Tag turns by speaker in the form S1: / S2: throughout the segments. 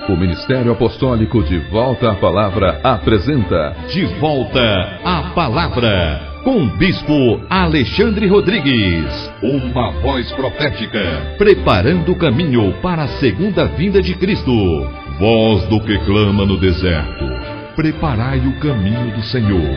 S1: O Ministério Apostólico De Volta à Palavra apresenta
S2: De Volta à Palavra, com o Bispo Alexandre Rodrigues. Uma voz profética, preparando o caminho para a segunda vinda de Cristo. Voz do que clama no deserto, preparai o caminho do Senhor.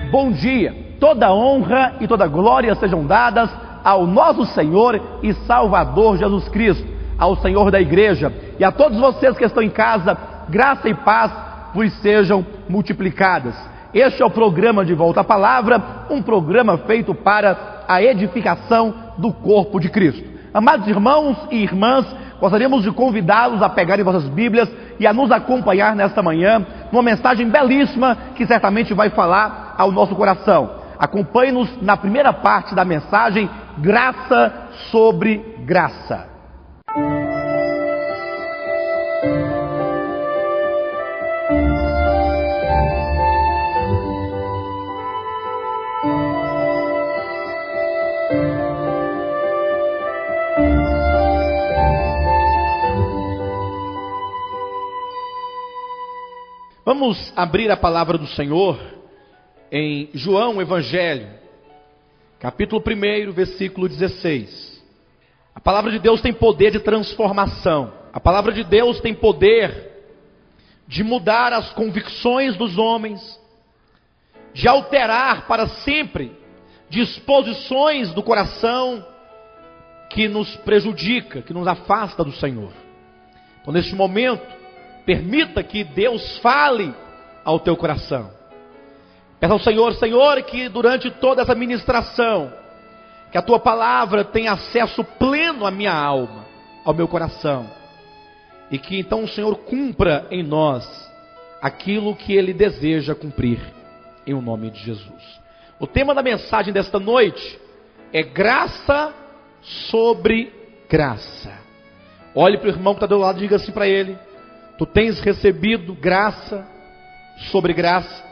S3: Bom dia, toda honra e toda glória sejam dadas ao nosso Senhor e Salvador Jesus Cristo, ao Senhor da igreja e a todos vocês que estão em casa, graça e paz vos sejam multiplicadas. Este é o programa De Volta à Palavra, um programa feito para a edificação do corpo de Cristo. Amados irmãos e irmãs, gostaríamos de convidá-los a pegarem vossas Bíblias e a nos acompanhar nesta manhã, numa mensagem belíssima que certamente vai falar ao nosso coração. Acompanhe-nos na primeira parte da mensagem, Graça sobre Graça. Vamos abrir a palavra do Senhor em João Evangelho, capítulo 1, versículo 16. A palavra de Deus tem poder de transformação. A palavra de Deus tem poder de mudar as convicções dos homens, de alterar para sempre disposições do coração que nos prejudica, que nos afasta do Senhor. Então, neste momento, permita que Deus fale ao teu coração. Peça ao Senhor, Senhor, que durante toda essa ministração, que a tua palavra tenha acesso pleno à minha alma, ao meu coração. E que então o Senhor cumpra em nós aquilo que Ele deseja cumprir, em o nome de Jesus. O tema da mensagem desta noite é graça sobre graça. Olhe para o irmão que está do lado e diga assim para ele: tu tens recebido graça sobre graça.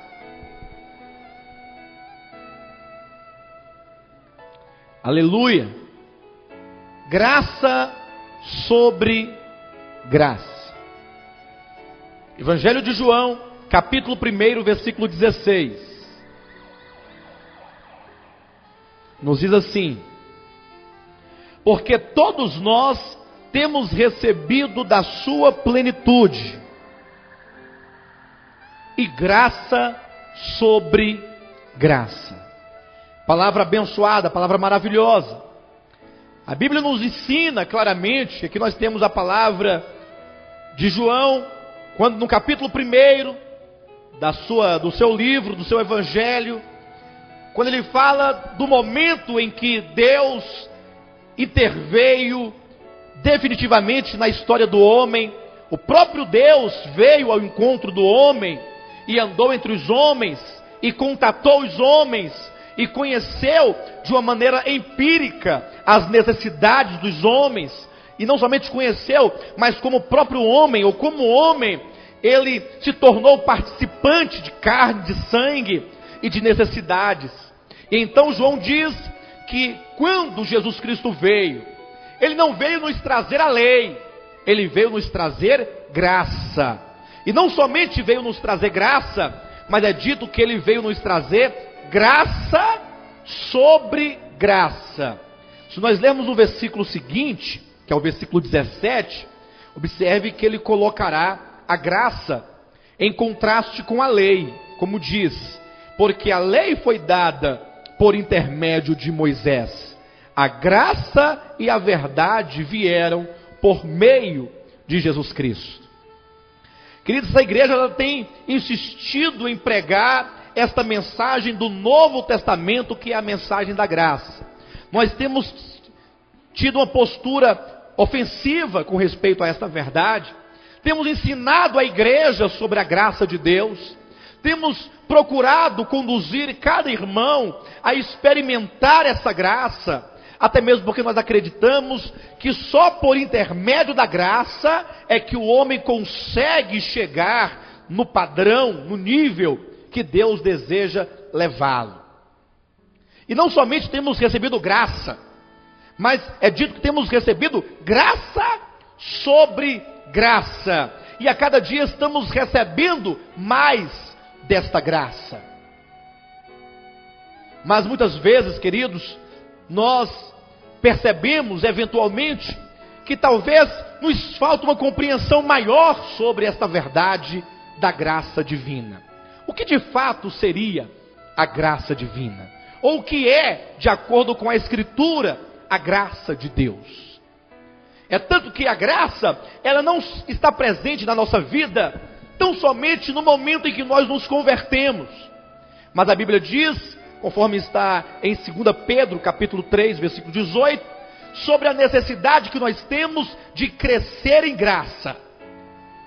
S3: Aleluia! Graça sobre graça. Evangelho de João, capítulo 1, versículo 16. Nos diz assim: porque todos nós temos recebido da sua plenitude, e graça sobre graça. Palavra abençoada, palavra maravilhosa. A Bíblia nos ensina claramente, aqui nós temos a palavra de João, quando no capítulo 1 do seu livro, do seu evangelho, quando ele fala do momento em que Deus interveio definitivamente na história do homem. O próprio Deus veio ao encontro do homem e andou entre os homens e contatou os homens e conheceu de uma maneira empírica as necessidades dos homens. E não somente conheceu, mas como próprio homem, ou como homem, ele se tornou participante de carne, de sangue e de necessidades. E então João diz que quando Jesus Cristo veio, Ele não veio nos trazer a lei, Ele veio nos trazer graça. E não somente veio nos trazer graça, mas é dito que Ele veio nos trazer graça sobre graça. Se nós lermos o versículo seguinte, que é o versículo 17, observe que Ele colocará a graça em contraste com a lei, como diz: porque a lei foi dada por intermédio de Moisés, a graça e a verdade vieram por meio de Jesus Cristo. Queridos, essa igreja ela tem insistido em pregar esta mensagem do Novo Testamento, que é a mensagem da graça. Nós temos tido uma postura ofensiva com respeito a esta verdade. Temos ensinado a igreja sobre a graça de Deus. Temos procurado conduzir cada irmão a experimentar essa graça, até mesmo porque nós acreditamos que só por intermédio da graça é que o homem consegue chegar no padrão, no nível que Deus deseja levá-lo. E não somente temos recebido graça, mas é dito que temos recebido graça sobre graça. E a cada dia estamos recebendo mais desta graça. Mas muitas vezes, queridos, nós percebemos eventualmente que talvez nos falta uma compreensão maior sobre esta verdade da graça divina. O que de fato seria a graça divina? Ou o que é, de acordo com a Escritura, a graça de Deus? É tanto que a graça, ela não está presente na nossa vida tão somente no momento em que nós nos convertemos. Mas a Bíblia diz, conforme está em 2 Pedro, capítulo 3, versículo 18, sobre a necessidade que nós temos de crescer em graça.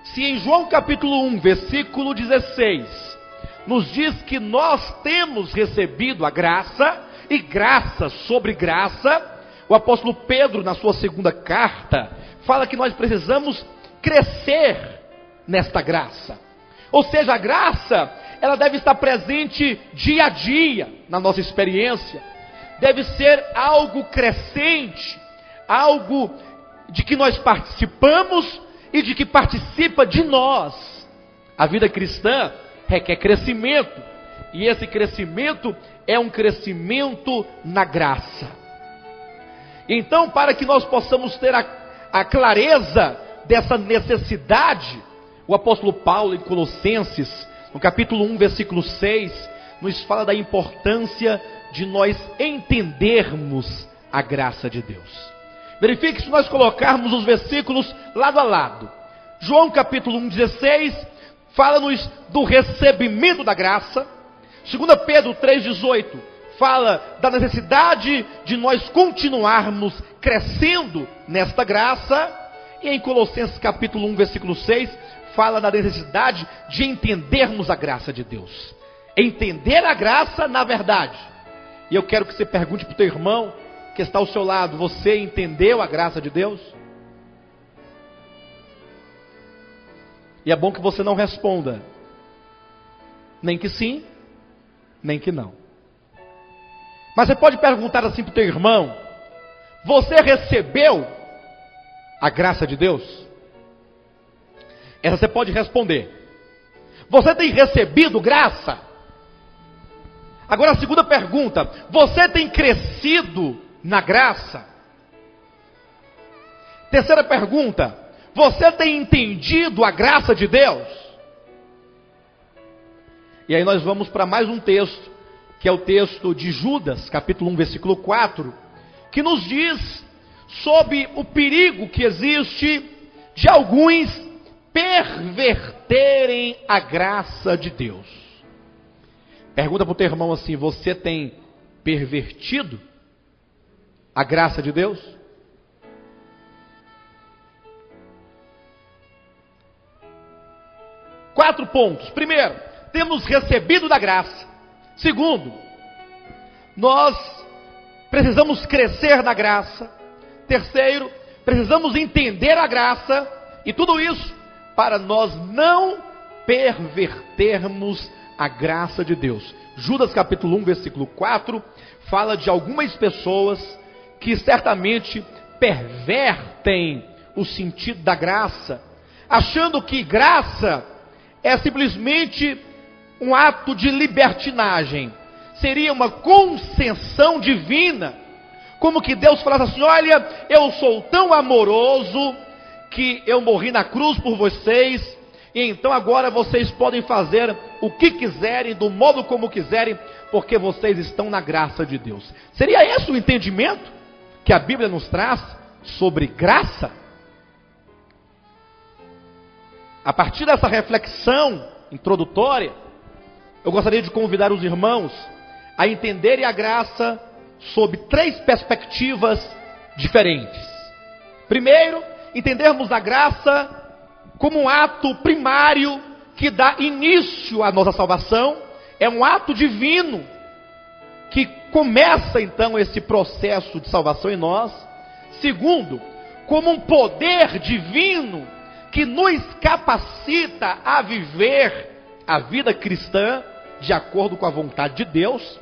S3: Se em João capítulo 1, versículo 16, nos diz que nós temos recebido a graça, e graça sobre graça, o apóstolo Pedro, na sua segunda carta, fala que nós precisamos crescer nesta graça. Ou seja, a graça, ela deve estar presente dia a dia na nossa experiência. Deve ser algo crescente, algo de que nós participamos e de que participa de nós. A vida cristã requer crescimento, e esse crescimento é um crescimento na graça. Então, para que nós possamos ter a clareza dessa necessidade, o apóstolo Paulo, em Colossenses, no capítulo 1, versículo 6, nos fala da importância de nós entendermos a graça de Deus. Verifique se nós colocarmos os versículos lado a lado. João capítulo 1, 16, fala-nos do recebimento da graça. 2 Pedro 3, 18, fala da necessidade de nós continuarmos crescendo nesta graça. E em Colossenses capítulo 1, versículo 6, fala da necessidade de entendermos a graça de Deus. Entender a graça na verdade. E eu quero que você pergunte para o teu irmão que está ao seu lado: você entendeu a graça de Deus? E é bom que você não responda nem que sim, nem que não. Mas você pode perguntar assim para o teu irmão: você recebeu a graça de Deus? Essa você pode responder. Você tem recebido graça? Agora a segunda pergunta: você tem crescido na graça? Terceira pergunta: você tem entendido a graça de Deus? E aí nós vamos para mais um texto, que é o texto de Judas, capítulo 1, versículo 4, que nos diz sobre o perigo que existe de alguns perverterem a graça de Deus. Pergunta para o teu irmão assim: você tem pervertido a graça de Deus? Quatro pontos. Primeiro, temos recebido da graça. Segundo, nós precisamos crescer na graça. Terceiro, precisamos entender a graça. E tudo isso para nós não pervertermos a graça de Deus. Judas capítulo 1, versículo 4, fala de algumas pessoas que certamente pervertem o sentido da graça, achando que graça é simplesmente um ato de libertinagem. Seria uma concessão divina, como que Deus falasse assim: olha, eu sou tão amoroso que eu morri na cruz por vocês, e então agora vocês podem fazer o que quiserem, do modo como quiserem, porque vocês estão na graça de Deus. Seria esse o entendimento que a Bíblia nos traz sobre graça? A partir dessa reflexão introdutória, eu gostaria de convidar os irmãos a entenderem a graça sob três perspectivas diferentes. Primeiro, entendermos a graça como um ato primário que dá início à nossa salvação. É um ato divino que começa então esse processo de salvação em nós. Segundo, como um poder divino que nos capacita a viver a vida cristã de acordo com a vontade de Deus.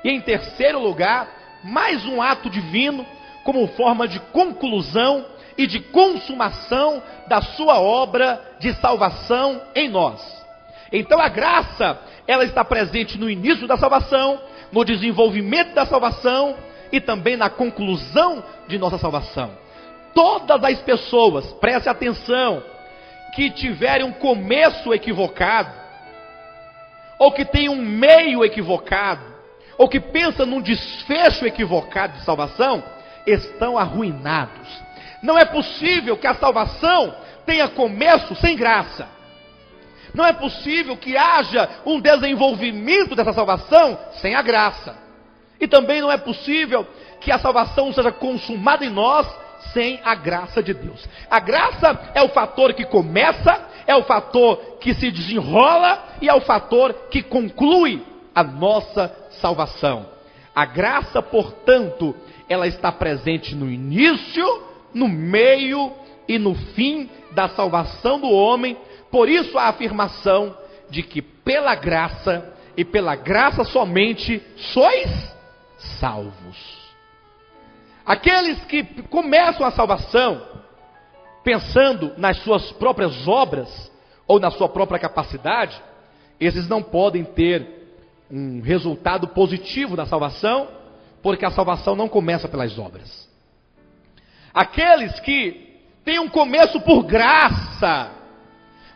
S3: E em terceiro lugar, mais um ato divino como forma de conclusão e de consumação da sua obra de salvação em nós. Então a graça, ela está presente no início da salvação, no desenvolvimento da salvação e também na conclusão de nossa salvação. Todas as pessoas, preste atenção, que tiverem um começo equivocado, ou que tenham um meio equivocado, ou que pensam num desfecho equivocado de salvação, estão arruinados. Não é possível que a salvação tenha começo sem graça. Não é possível que haja um desenvolvimento dessa salvação sem a graça. E também não é possível que a salvação seja consumada em nós sem a graça de Deus. A graça é o fator que começa, é o fator que se desenrola e é o fator que conclui a nossa salvação. A graça, portanto, ela está presente no início, no meio e no fim da salvação do homem. Por isso a afirmação de que pela graça e pela graça somente sois salvos. Aqueles que começam a salvação pensando nas suas próprias obras ou na sua própria capacidade, esses não podem ter um resultado positivo na salvação, porque a salvação não começa pelas obras. Aqueles que têm um começo por graça,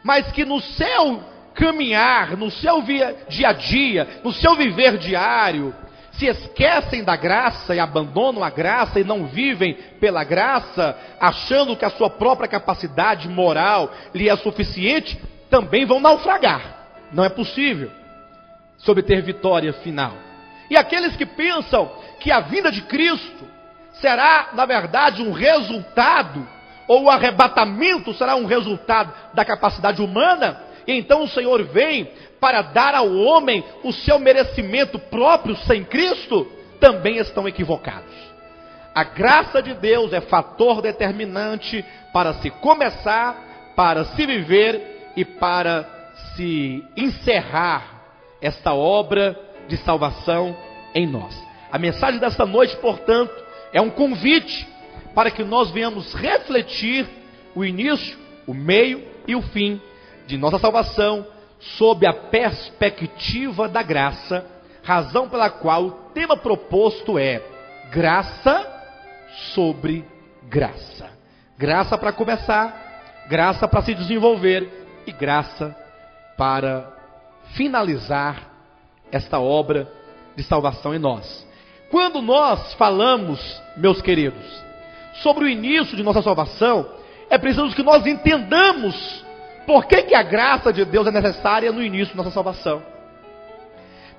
S3: mas que no seu caminhar, no seu dia a dia, no seu viver diário, se esquecem da graça e abandonam a graça e não vivem pela graça, achando que a sua própria capacidade moral lhe é suficiente, também vão naufragar. Não é possível se obter vitória final. E aqueles que pensam que a vinda de Cristo será, na verdade, um resultado, ou o arrebatamento será um resultado da capacidade humana, e então o Senhor vem para dar ao homem o seu merecimento próprio sem Cristo, também estão equivocados. A graça de Deus é fator determinante para se começar, para se viver e para se encerrar esta obra de salvação em nós. A mensagem desta noite, portanto, é um convite para que nós venhamos refletir o início, o meio e o fim de nossa salvação sob a perspectiva da graça, razão pela qual o tema proposto é graça sobre graça. Graça para começar, graça para se desenvolver e graça para finalizar esta obra de salvação em nós. Quando nós falamos, meus queridos, sobre o início de nossa salvação, é preciso que nós entendamos por que a graça de Deus é necessária no início de nossa salvação.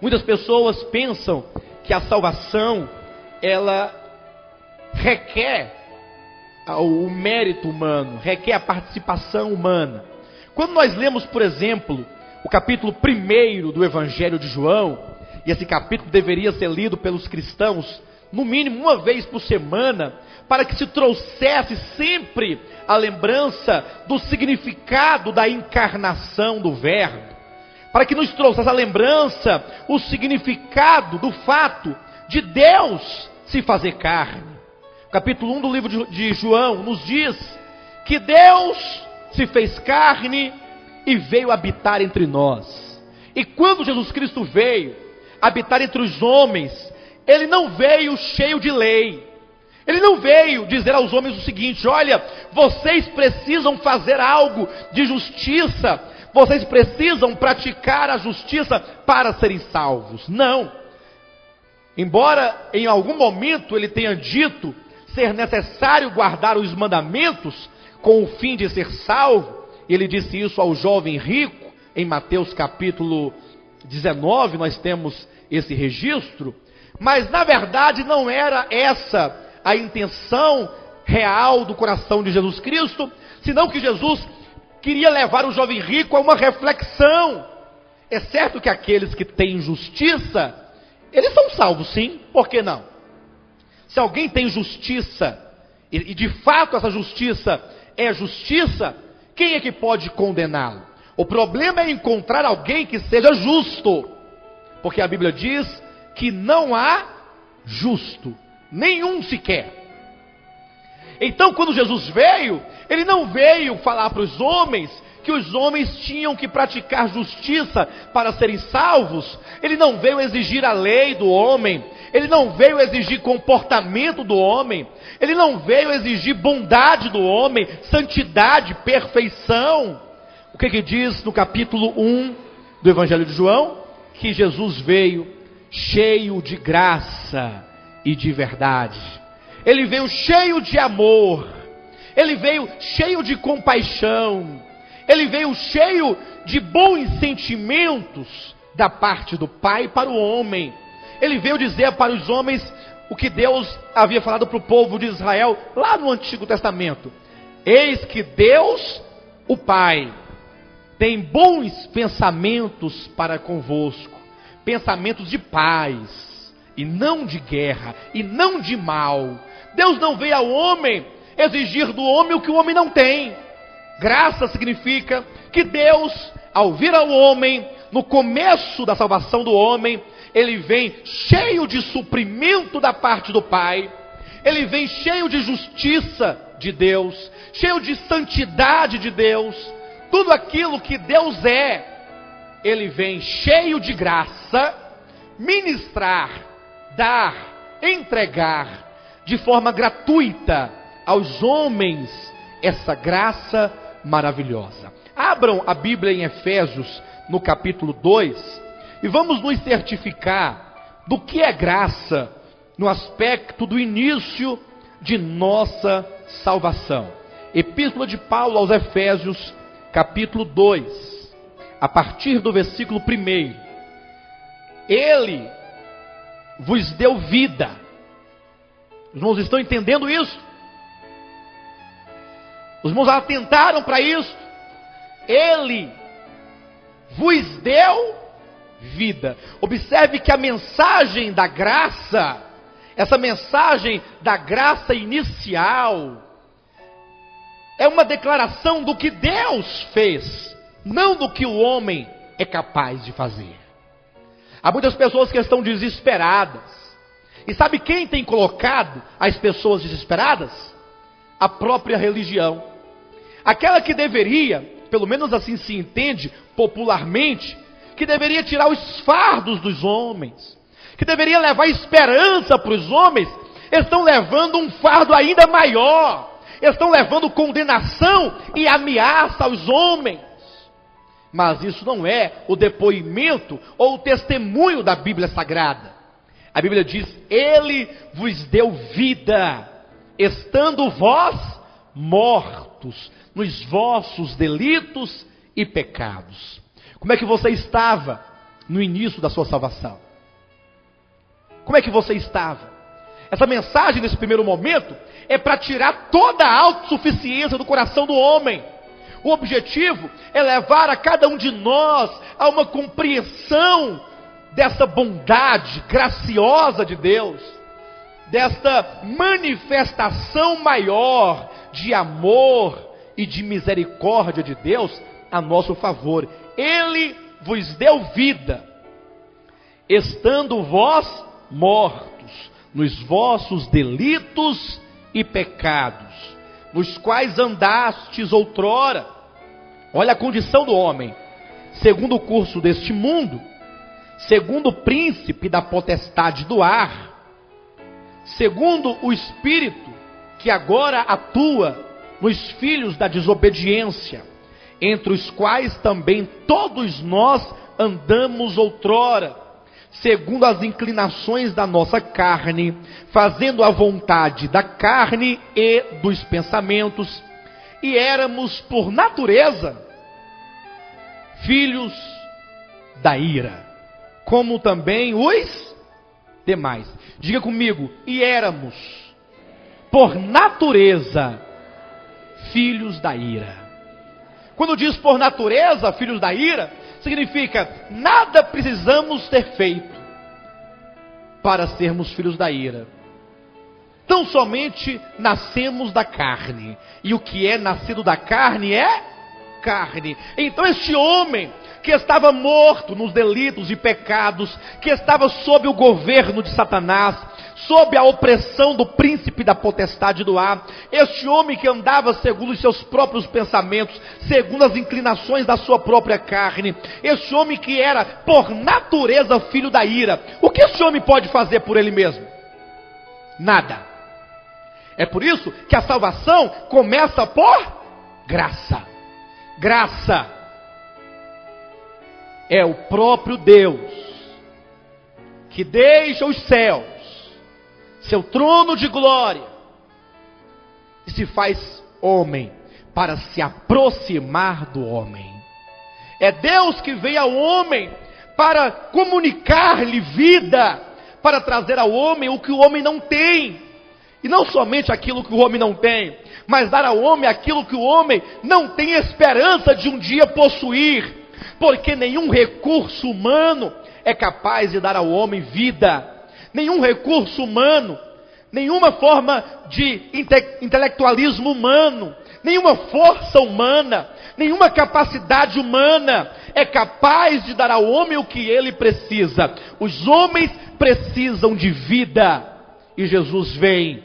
S3: Muitas pessoas pensam que a salvação, ela requer o mérito humano, requer a participação humana. Quando nós lemos, por exemplo, o capítulo 1 do Evangelho de João, e esse capítulo deveria ser lido pelos cristãos, no mínimo uma vez por semana, para que se trouxesse sempre a lembrança do significado da encarnação do Verbo, para que nos trouxesse a lembrança, o significado do fato de Deus se fazer carne. O capítulo 1 do livro de João nos diz que Deus se fez carne e veio habitar entre nós. E quando Jesus Cristo veio habitar entre os homens, Ele não veio cheio de lei. Ele não veio dizer aos homens o seguinte: olha, vocês precisam fazer algo de justiça, vocês precisam praticar a justiça para serem salvos. Não. Embora em algum momento ele tenha dito ser necessário guardar os mandamentos com o fim de ser salvo, ele disse isso ao jovem rico, em Mateus capítulo 19, nós temos esse registro, mas na verdade não era essa a intenção real do coração de Jesus Cristo, senão que Jesus queria levar o jovem rico a uma reflexão. É certo que aqueles que têm justiça, eles são salvos sim, por que não? Se alguém tem justiça, e de fato essa justiça é justiça, quem é que pode condená-lo? O problema é encontrar alguém que seja justo, porque a Bíblia diz que não há justo, nenhum sequer. Então, quando Jesus veio, ele não veio falar para os homens que os homens tinham que praticar justiça para serem salvos. Ele não veio exigir a lei do homem. Ele não veio exigir comportamento do homem. Ele não veio exigir bondade do homem, santidade, perfeição. O que diz no capítulo 1 do Evangelho de João? Que Jesus veio cheio de graça e de verdade. Ele veio cheio de amor. Ele veio cheio de compaixão. Ele veio cheio de bons sentimentos da parte do Pai para o homem. Ele veio dizer para os homens o que Deus havia falado para o povo de Israel lá no Antigo Testamento. Eis que Deus, o Pai, tem bons pensamentos para convosco, pensamentos de paz, e não de guerra, e não de mal. Deus não veio ao homem exigir do homem o que o homem não tem. Graça significa que Deus, ao vir ao homem, no começo da salvação do homem, ele vem cheio de suprimento da parte do Pai, ele vem cheio de justiça de Deus, cheio de santidade de Deus, tudo aquilo que Deus é, ele vem cheio de graça, ministrar, dar, entregar, de forma gratuita aos homens, essa graça maravilhosa. Abram a Bíblia em Efésios, no capítulo 2, e vamos nos certificar do que é graça, no aspecto do início de nossa salvação. Epístola de Paulo aos Efésios, capítulo 2, a partir do versículo 1. Ele vos deu vida. Os irmãos estão entendendo isso? Os irmãos atentaram para isso? Ele vos deu vida. Observe que a mensagem da graça, essa mensagem da graça inicial, é uma declaração do que Deus fez, não do que o homem é capaz de fazer. Há muitas pessoas que estão desesperadas. E sabe quem tem colocado as pessoas desesperadas? A própria religião. Aquela que deveria, pelo menos assim se entende popularmente, que deveria tirar os fardos dos homens, que deveria levar esperança para os homens, estão levando um fardo ainda maior, estão levando condenação e ameaça aos homens. Mas isso não é o depoimento ou o testemunho da Bíblia Sagrada. A Bíblia diz: Ele vos deu vida, estando vós mortos nos vossos delitos e pecados. Como é que você estava no início da sua salvação? Como é que você estava? Essa mensagem nesse primeiro momento é para tirar toda a autossuficiência do coração do homem. O objetivo é levar a cada um de nós a uma compreensão dessa bondade graciosa de Deus, desta manifestação maior de amor e de misericórdia de Deus a nosso favor. Ele vos deu vida, estando vós mortos nos vossos delitos e pecados, nos quais andastes outrora. Olha a condição do homem: segundo o curso deste mundo, segundo o príncipe da potestade do ar, segundo o espírito que agora atua nos filhos da desobediência, entre os quais também todos nós andamos outrora, segundo as inclinações da nossa carne, fazendo a vontade da carne e dos pensamentos, e éramos por natureza filhos da ira, como também os demais. Diga comigo: e éramos por natureza filhos da ira. Quando diz por natureza filhos da ira, significa nada precisamos ter feito para sermos filhos da ira. Tão somente nascemos da carne, e o que é nascido da carne é carne. Então este homem, que estava morto nos delitos e pecados, que estava sob o governo de Satanás, sob a opressão do príncipe da potestade do ar, este homem que andava segundo os seus próprios pensamentos, segundo as inclinações da sua própria carne, este homem que era por natureza filho da ira, o que este homem pode fazer por ele mesmo? Nada. É por isso que a salvação começa por graça. Graça é o próprio Deus que deixa os céus, seu trono de glória, e se faz homem para se aproximar do homem. É Deus que veio ao homem para comunicar-lhe vida, para trazer ao homem o que o homem não tem. E não somente aquilo que o homem não tem, mas dar ao homem aquilo que o homem não tem esperança de um dia possuir. Porque nenhum recurso humano é capaz de dar ao homem vida. Nenhum recurso humano, nenhuma forma de intelectualismo humano, nenhuma força humana, nenhuma capacidade humana é capaz de dar ao homem o que ele precisa. Os homens precisam de vida. E Jesus vem,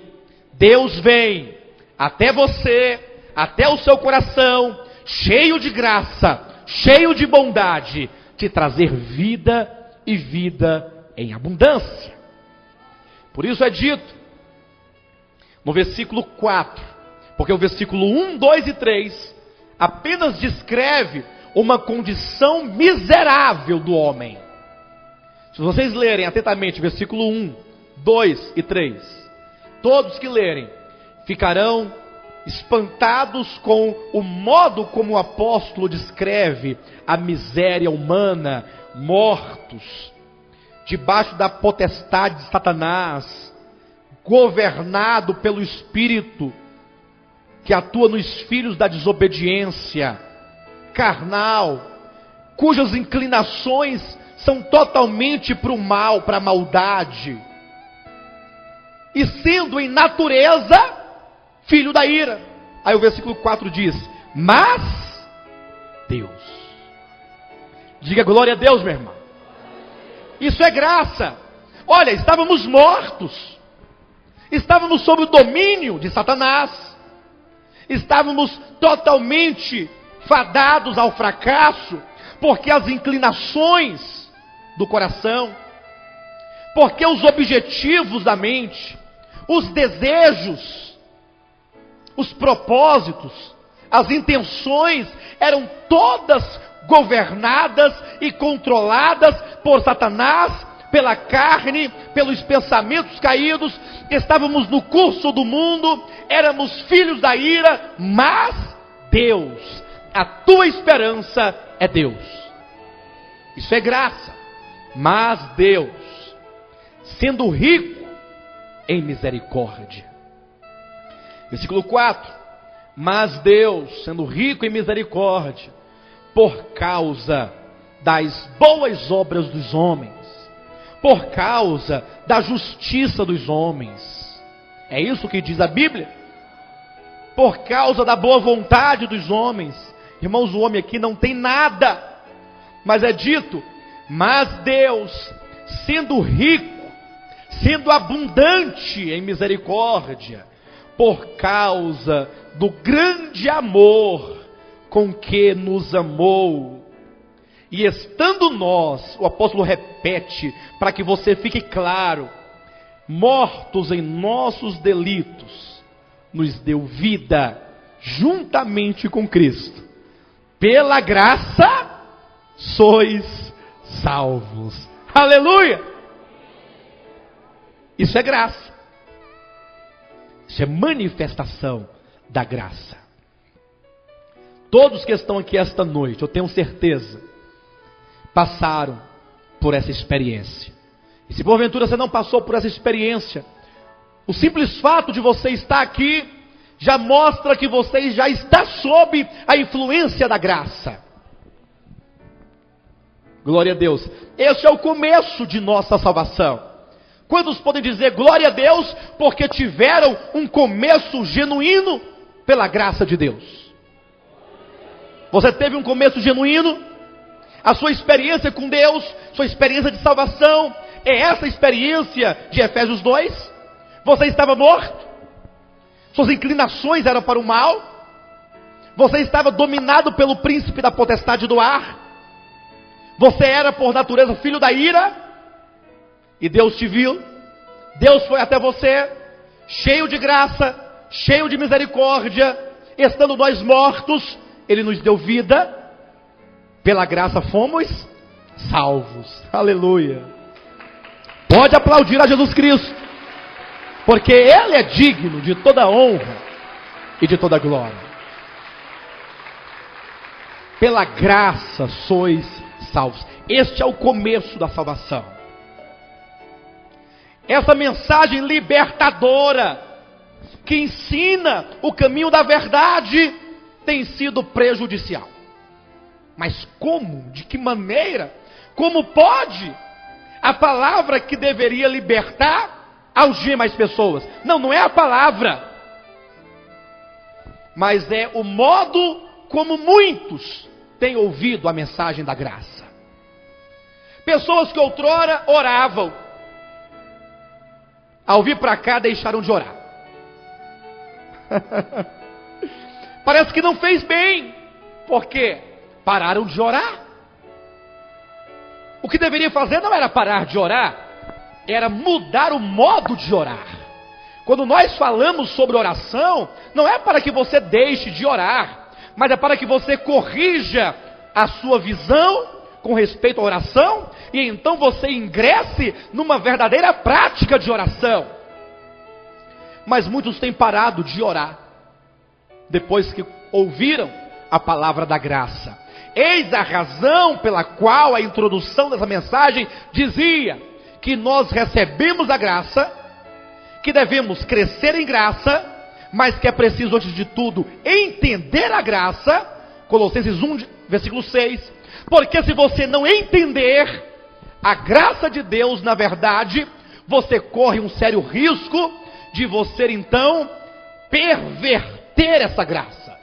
S3: Deus vem até você, até o seu coração, cheio de graça, cheio de bondade, te trazer vida e vida em abundância. Por isso é dito no versículo 4, porque o versículo 1, 2 e 3 apenas descreve uma condição miserável do homem. Se vocês lerem atentamente versículo 1, 2 e 3, todos que lerem ficarão espantados com o modo como o apóstolo descreve a miséria humana, mortos, debaixo da potestade de Satanás, governado pelo Espírito, que atua nos filhos da desobediência, carnal, cujas inclinações são totalmente para o mal, para a maldade, e sendo em natureza filho da ira. Aí o versículo 4 diz: mas Deus. Diga glória a Deus, meu irmão. Isso é graça. Olha, estávamos mortos, estávamos sob o domínio de Satanás, estávamos totalmente fadados ao fracasso, porque as inclinações do coração, porque os objetivos da mente, os desejos, os propósitos, as intenções eram todas governadas e controladas por Satanás, pela carne, pelos pensamentos caídos. Estávamos no curso do mundo, éramos filhos da ira, mas Deus, a tua esperança é Deus. Isso é graça. Mas Deus, sendo rico em misericórdia. Versículo 4: mas Deus, sendo rico em misericórdia, por causa das boas obras dos homens, por causa da justiça dos homens, é isso que diz a Bíblia, por causa da boa vontade dos homens. Irmãos, o homem aqui não tem nada, mas é dito: mas Deus, sendo rico, sendo abundante em misericórdia, por causa do grande amor com que nos amou, e estando nós, o apóstolo repete, para que você fique claro, mortos em nossos delitos, nos deu vida juntamente com Cristo. Pela graça sois salvos. Aleluia! Isso é graça. Isso é manifestação da graça. Todos que estão aqui esta noite, eu tenho certeza, passaram por essa experiência. E se porventura você não passou por essa experiência, o simples fato de você estar aqui já mostra que você já está sob a influência da graça. Glória a Deus. Esse é o começo de nossa salvação. Quantos podem dizer glória a Deus porque tiveram um começo genuíno pela graça de Deus? Você teve um começo genuíno? A sua experiência com Deus, sua experiência de salvação, é essa experiência de Efésios 2? Você estava morto? Suas inclinações eram para o mal? Você estava dominado pelo príncipe da potestade do ar? Você era por natureza filho da ira? E Deus te viu? Deus foi até você, cheio de graça, cheio de misericórdia, estando nós mortos, Ele nos deu vida, pela graça fomos salvos. Aleluia. Pode aplaudir a Jesus Cristo, porque Ele é digno de toda honra e de toda glória. Pela graça sois salvos. Este é o começo da salvação. Essa mensagem libertadora, que ensina o caminho da verdade, tem sido prejudicial. Mas como? De que maneira? Como pode a palavra que deveria libertar algema as pessoas? Não é a palavra, mas é o modo como muitos têm ouvido a mensagem da graça. Pessoas que outrora oravam, ao vir para cá deixaram de orar. Parece que não fez bem, porque pararam de orar. O que deveria fazer não era parar de orar, era mudar o modo de orar. Quando nós falamos sobre oração, não é para que você deixe de orar, mas é para que você corrija a sua visão com respeito à oração, e então você ingresse numa verdadeira prática de oração. Mas muitos têm parado de orar, depois que ouviram a palavra da graça. Eis a razão pela qual a introdução dessa mensagem dizia que nós recebemos a graça, que devemos crescer em graça, mas que é preciso, antes de tudo, entender a graça. Colossenses 1, versículo 6. Porque se você não entender a graça de Deus, na verdade, você corre um sério risco de você, então, perverter essa graça.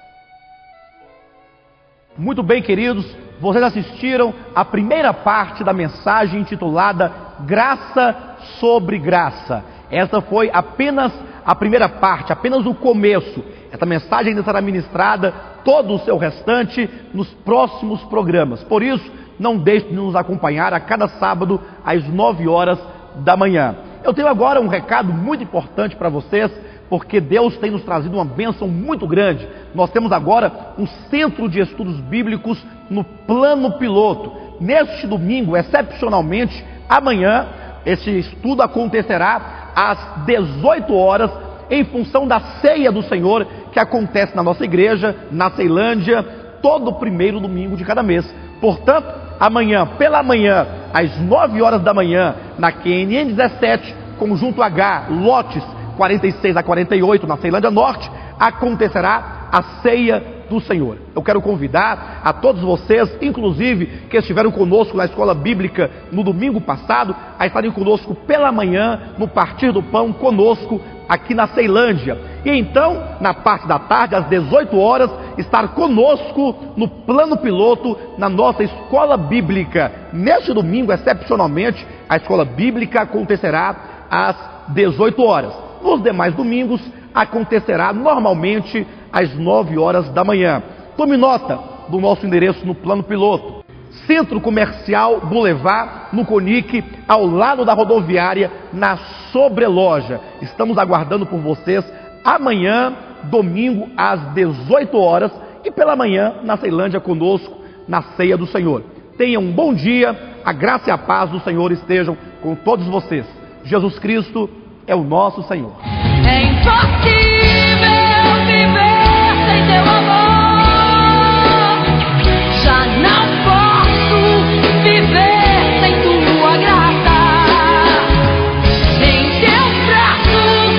S3: Muito bem, queridos, vocês assistiram a primeira parte da mensagem intitulada Graça sobre Graça. Essa foi apenas a primeira parte, apenas o começo. Essa mensagem ainda será ministrada todo o seu restante nos próximos programas. Por isso, não deixe de nos acompanhar a cada sábado às 9 horas da manhã. Eu tenho agora um recado muito importante para vocês, porque Deus tem nos trazido uma bênção muito grande. Nós temos agora um centro de estudos bíblicos no Plano Piloto. Neste domingo, excepcionalmente, amanhã, esse estudo acontecerá às 18 horas, em função da ceia do Senhor, que acontece na nossa igreja, na Ceilândia, todo primeiro domingo de cada mês. Portanto, amanhã, pela manhã, às 9 horas da manhã, na QNN 17, conjunto H, lotes 46 a 48, na Ceilândia Norte, acontecerá a ceia do Senhor. Eu quero convidar a todos vocês, inclusive que estiveram conosco na escola bíblica no domingo passado, a estarem conosco pela manhã, no Partir do Pão, conosco aqui na Ceilândia. E então, na parte da tarde, às 18 horas, estar conosco no Plano Piloto, na nossa escola bíblica. Neste domingo, excepcionalmente, a escola bíblica acontecerá às 18 horas. Nos demais domingos, acontecerá normalmente às 9 horas da manhã. Tome nota do nosso endereço no Plano Piloto. Centro Comercial Boulevard, no Conic, ao lado da rodoviária, na Sobreloja. Estamos aguardando por vocês amanhã, domingo, às 18 horas, e pela manhã, na Ceilândia, conosco, na Ceia do Senhor. Tenham um bom dia, a graça e a paz do Senhor estejam com todos vocês. Jesus Cristo é o nosso Senhor.
S4: É impossível viver sem teu amor. Já não posso viver sem tua graça. Em teus braços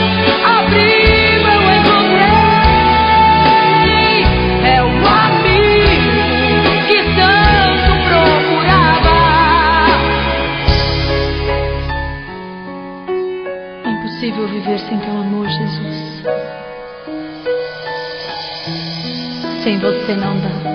S4: abrigo eu encontrei. É o amigo que tanto procurava. É impossível viver sem teu amor, Jesus. Sem você não dá.